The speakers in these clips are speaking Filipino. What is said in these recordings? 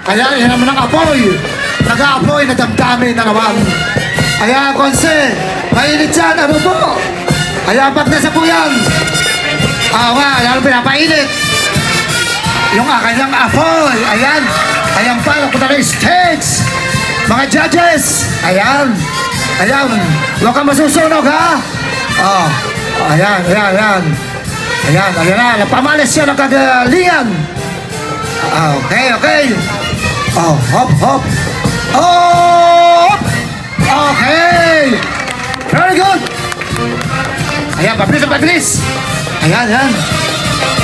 Ayan, yan naman ang apoy. Nag-a-apoy na damdamin na naman. Ayan, Konse, mainit yan, ano po? Ayan, pag nasa po yan. Nga, ayan, pinapainit. Yung kanyang apoy, ayan. Ayan pa, napunta na yung stage. Mga judges, ayan. Ayan, huwag kang masusunog, ha? Ayan, ayan, ayan. Ayan, ayan na, napamalis siya ng kagalingan. Okay, okay. Hop, hop. Hop! Okay! Very good! Ayan, pabilis, pabilis! Ayan, ayan.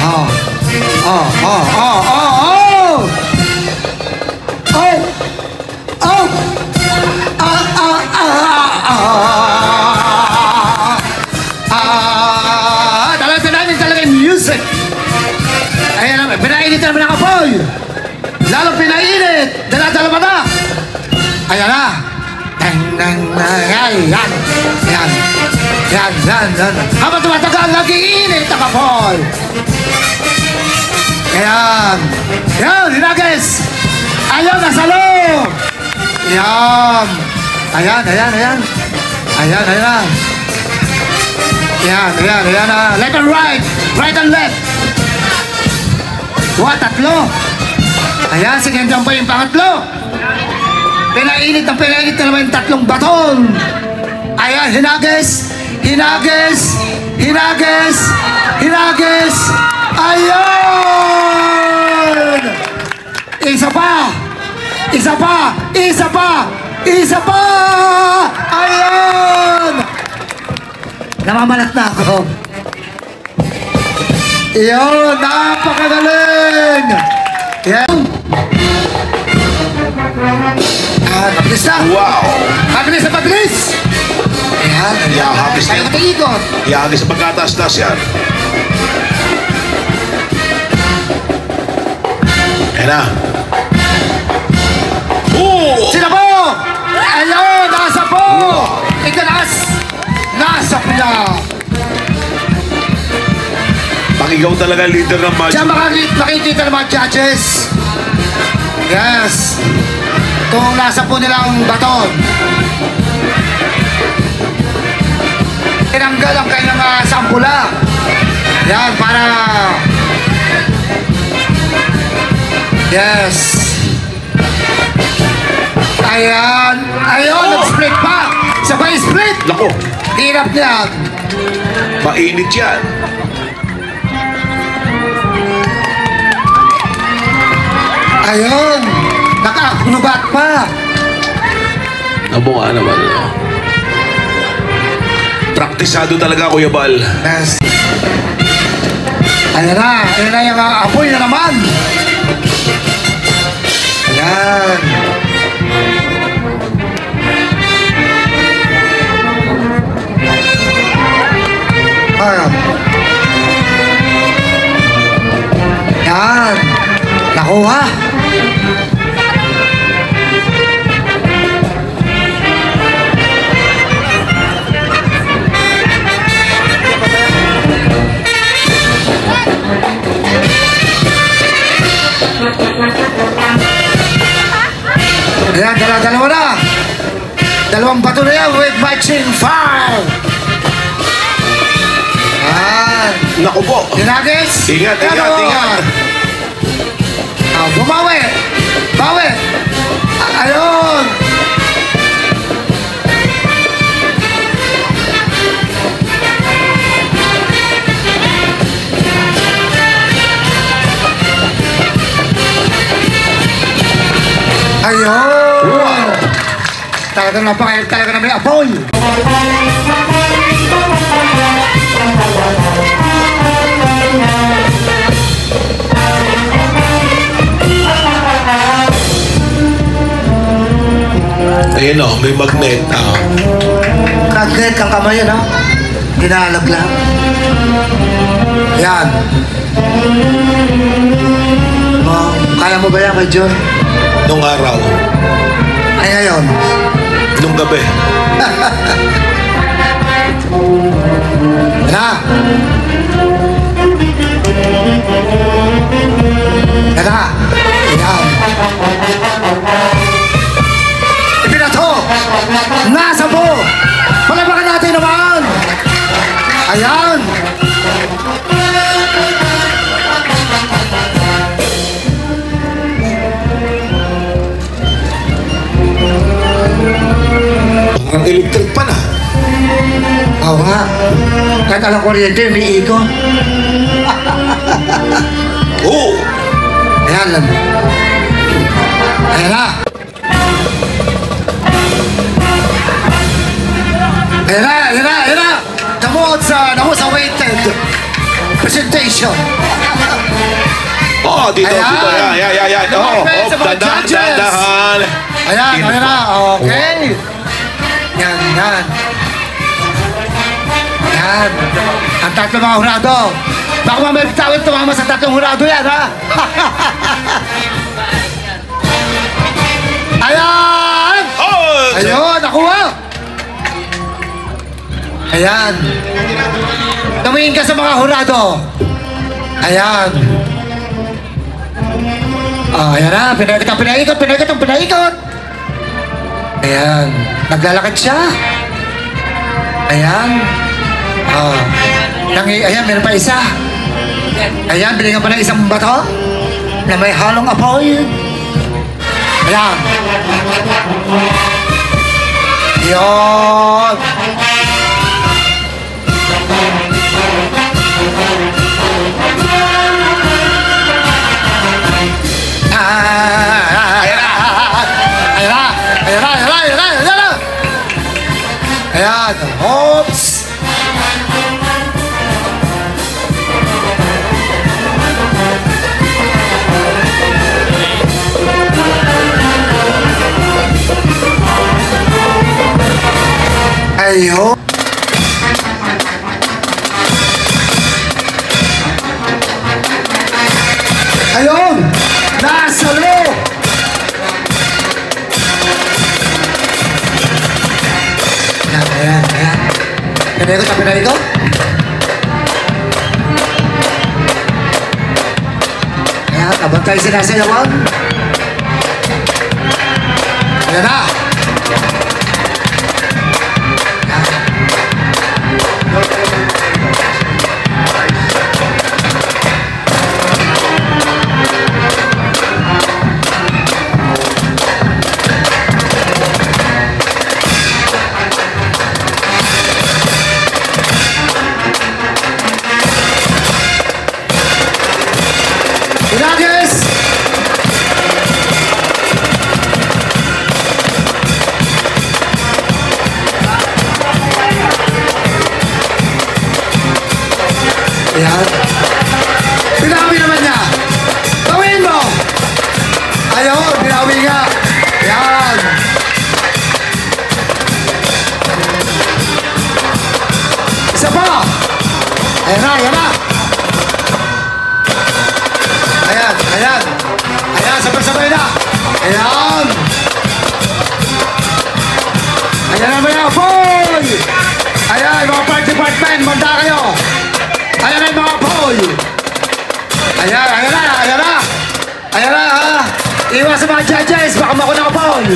Oh! Talaga namin talaga yung music. Ayan naman, pinainit naman ang apoy. Lalo pinainit, dala-dala pa na. Ayan na. Ayan. Ayan. Yan, yan, yan. Habang tumatagal, nag-iinit ang apoy. Ayan. Yan, hinagis. Ayan, nasa loob. Ayan. Ayan, ayan, ayan. Ayan, ayan. Ayan, ayan, ayan. Left and right. Right and left. Tatlo. Ayan, sige, nandiyan pa yung pangatlo. Pinainit na naman yung tatlong baton. Ayan, hinagis. Hinagis! Hinagis! Hinagis! Ayun! Isa pa! Isa pa! Isa pa! Isa pa! Ayun! Namamalat na ako. Ayun! Napakagaling! Yan! Mabilis na! Wow! Mabilis na mabilis! Ayan, Ihahagis tayo yan. mag-iikot. Ihahagis sa pagkataas-taas yan. Ayan na. Sila po! Ayun, nasa po! Ikalas! Nasa po niya! Pag ikaw talaga leader ng magic. Diyan makikita ng mga judges. Yes. Kung nasa po nilang baton. Tinanggal ang kanyang sampula. Yan, para... Yes. Ayan. Ayun, nag-split pa. Sabay split. Lako. Hirap niyan. Mainit yan. Ayun. Nakakunubat pa. Nabuka naman. Praktisado talaga, Kuya Bal. Yes. Ayan na yung apoy na naman. Ayan. Ayan. Nakuha. Ayan, dalawa na. Dalawang bato na yan with matching fire. Ayan. Naku po. Hinagis. Ingat, ingat, ingat. Bumawi. Bawi. Ayun. Ayun! Wow. Talaga na may apoy! Ayun o, may magnet. Magnet kang kamay yan, ha? Ginalaglag. Yan. Kaya mo ba yan kay John? Nung araw. Ay, ngayon. Nung gabi. Na! Yan na! Yan! Parang electric pa na. Oo nga. Kahit alang kuryente, may ikot. Oo. Ayan lang. Ayan na. Ayan na, ayan na, ayan na. Namo sa weighted presentation. Oh, dito, Ayan. dito. Yan. Oh, Sa mga judges. dahan. Ayan, ayan na. Okay. Yan. Yan. Ang tatlong mga hurado. Baka mamaya bitawin tumama sa tatlong hurado yan, ha? Ayan! Oh! Ayun, nakuha! Ayan. Tumingin ka sa mga hurado. Ayan. Ayan na. Pinaikot. Ayan. Naglalakad siya. Ayan. Ayan, meron pa isa. Ayan, binigyan pa ng isang bato na may halong apoy. Ayan. Yun. Ayan. Hops. Ayun. Ayun. Nasa loob. Ayan. Pinaikot. Ayan, abang tayo sinasayawan. Ayan na. Gracias. Ayan. Binawi naman niya. Gawin mo. Ayun, binawi nga. Ayan. Isa pa. Ayan na. Ayan, sabay-sabay na. Ayan. Ayan na ba yan, boy? Ayan, mga park department, manda kayo. Ayan na mga boy. Ayan na, ha. Iwas sa mga judges, baka makuna ka, boy.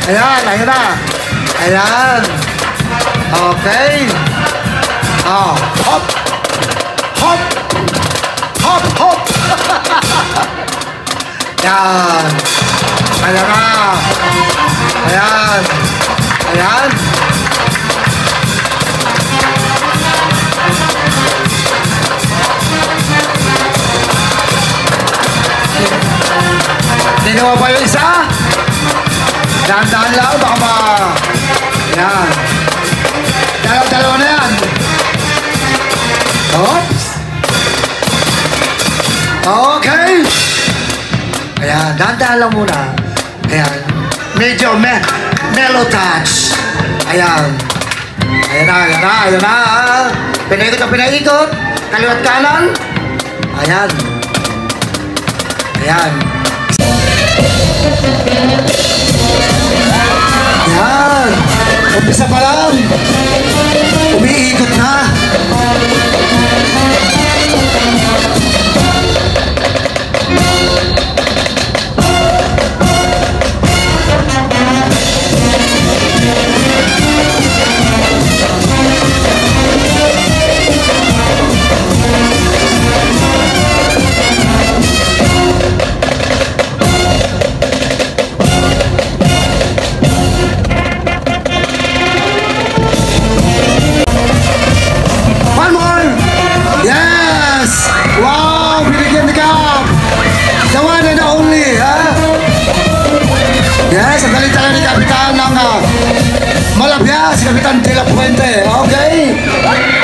Ayan na. Ayan. Okay. Hop. Yan. Ayan na. Ayan. Dinawa pa yung isa? Dahan-dahan lang, baka ma... Ayan. Dalawa na yan. Oops. Okay. Ayan, dahan-dahan lang muna. Ayan. Medyo mellow touch. Ayan. Ayan na. Pinaikot. Kaliwat kanan. Ayan. Ayan. Umpisa pa lang. Umiikot na. Yes, ang galing talaga ni Kapitan ng Malabya, si Kapitan De La Puente. Okay.